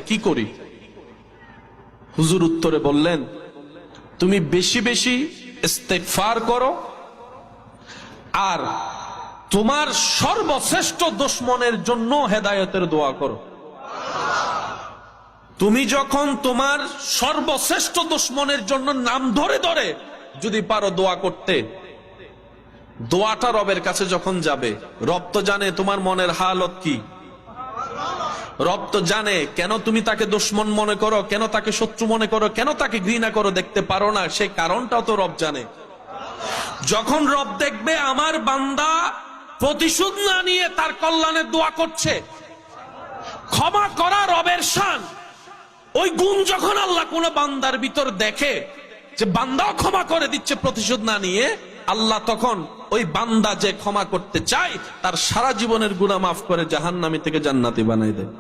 চাই, কি করি? হুজুর উত্তরে বললেন, তুমি বেশি বেশি ইস্তেগফার করো, আর তোমার সর্বশ্রেষ্ঠ দুশমনের জন্য হেদায়েতের দোয়া করো। তুমি যখন তোমার সর্বশ্রেষ্ঠ দুশমনের জন্য নাম ধরে ধরে যদি পারো দোয়া করতে, দোয়াটা রবের কাছে যখন যাবে, রব তো জানে তোমার মনের হালত কি। রব তো জানে কেন তুমি তাকে দুশমন মনে করো, কেন তাকে শত্রু মনে করো, কেন তাকে ঘৃণা করো, দেখতে পারো না, সেই কারণটাও তো রব জানে। যখন রব দেখবে আমার বান্দা প্রতিশোধ না নিয়ে তার কল্যাণের দোয়া করছে, ক্ষমা করা রবের শান, ওই গুণ যখন আল্লাহ কোন বান্দার ভিতর দেখে যে বান্দাও ক্ষমা করে দিচ্ছে প্রতিশোধ না নিয়ে, আল্লাহ তখন ওই বান্দা যে ক্ষমা করতে চায় তার সারা জীবনের গুনাহ মাফ করে জাহান্নামী থেকে জান্নাতি বানাই দেয়।